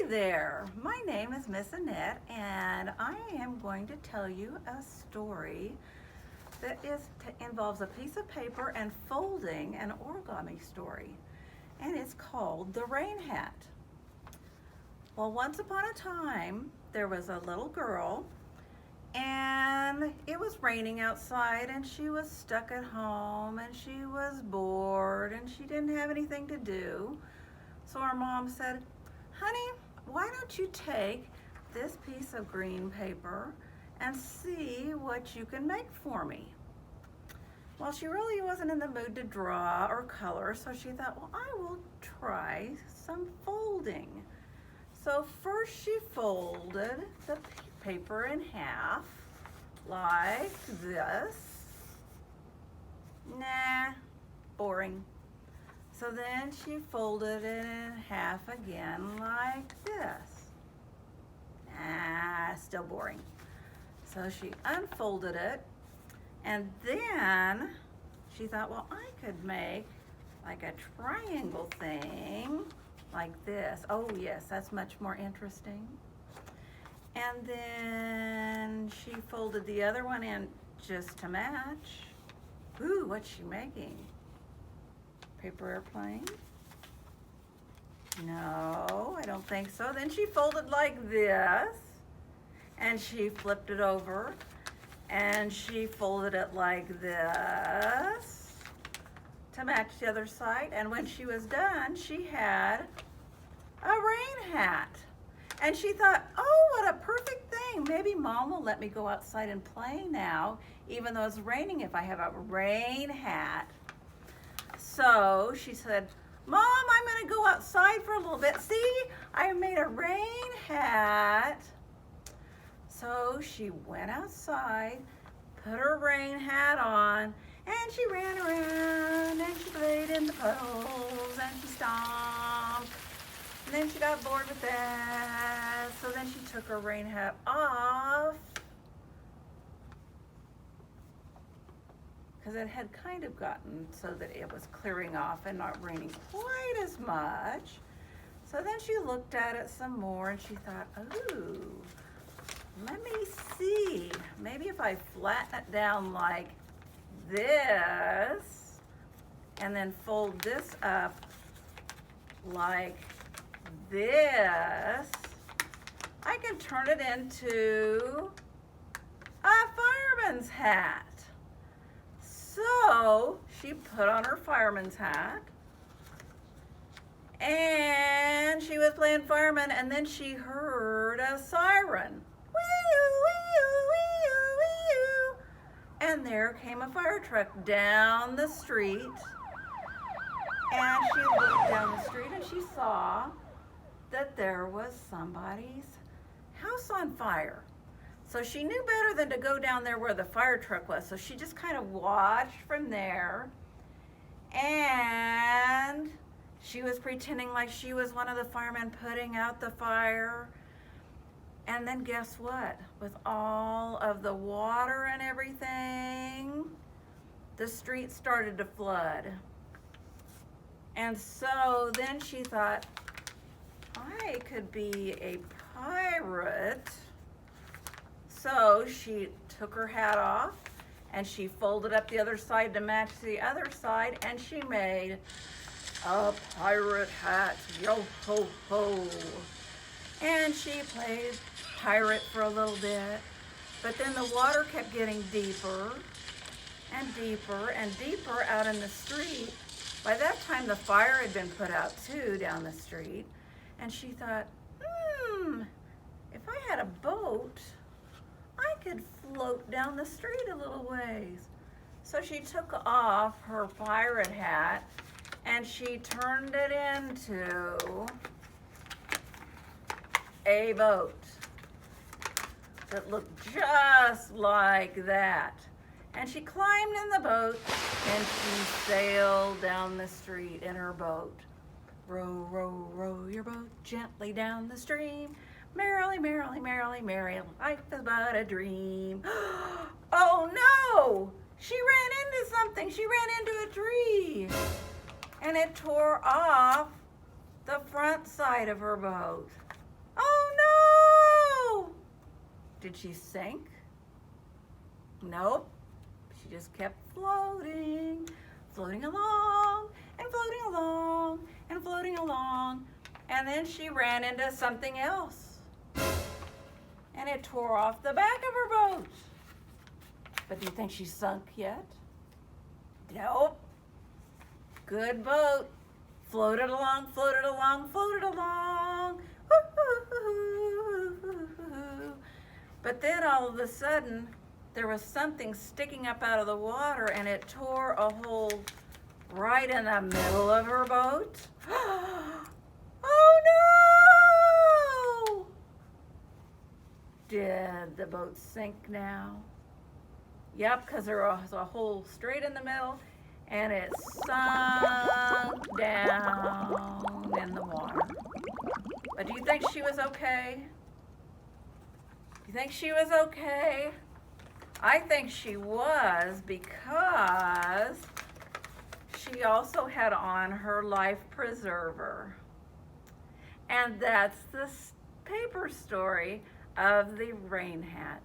there, my name is Miss Annette, and I am going to tell you a story that involves a piece of paper and folding an origami story, and it's called The Rain Hat. Well, once upon a time, there was a little girl, and it was raining outside, and she was stuck at home, and she was bored, and she didn't have anything to do. So her mom said, "Honey, why don't you take this piece of green paper and see what you can make for me?" Well, she really wasn't in the mood to draw or color, so she thought, well, I will try some folding. So first she folded the paper in half, like this. Nah, boring. So then she folded it in half again, like this. Nah, still boring. So she unfolded it, and then she thought, well, I could make like a triangle thing, like this. Oh yes, that's much more interesting. And then she folded the other one in just to match. Ooh, what's she making? Paper airplane? No, I don't think so. Then she folded like this, and she flipped it over, and she folded it like this to match the other side. And when she was done, she had a rain hat. And she thought, oh, what a perfect thing. Maybe Mom will let me go outside and play now, even though it's raining, if I have a rain hat. So she said, Mom, I'm going to go outside for a little bit. See, I made a rain hat. So she went outside, put her rain hat on, and she ran around, and she played in the puddles, and she stomped. And then she got bored with that, so then she took her rain hat off, because it had kind of gotten so that it was clearing off and not raining quite as much. So then she looked at it some more, and she thought, ooh, let me see. Maybe if I flatten it down like this, and then fold this up like this, I can turn it into a fireman's hat. So she put on her fireman's hat, and she was playing fireman, and then she heard a siren. Wee-oo, wee-oo, wee-oo, wee-oo. And there came a fire truck down the street, and she looked down the street and she saw that there was somebody's house on fire. So she knew better than to go down there where the fire truck was. So she just kind of watched from there, and she was pretending like she was one of the firemen putting out the fire. And then guess what? With all of the water and everything, the street started to flood. And so then she thought, I could be a pirate. So she took her hat off, and she folded up the other side to match the other side, and she made a pirate hat. Yo ho ho. And she played pirate for a little bit, but then the water kept getting deeper and deeper and deeper out in the street. By that time, the fire had been put out too down the street, and she thought, if I had a boat, I could float down the street a little ways. So she took off her pirate hat, and she turned it into a boat that looked just like that. And she climbed in the boat, and she sailed down the street in her boat. Row, row, row your boat gently down the stream. Merrily, merrily, merrily, merrily, life is but a dream. Oh no! She ran into something. She ran into a tree. And it tore off the front side of her boat. Did she sink? Nope. She just kept floating, floating along, and floating along, and floating along. And then she ran into something else. And it tore off the back of her boat. But do you think she sunk yet? Nope. Good boat. Floated along, floated along, floated along. But then all of a sudden, there was something sticking up out of the water, and it tore a hole right in the middle of her boat. Oh no! Did the boat sink now? Yep, because there was a hole straight in the middle, and it sunk down in the water. But do you think she was okay? You think she was okay? I think she was, because she also had on her life preserver. And that's the paper story of the rain hat.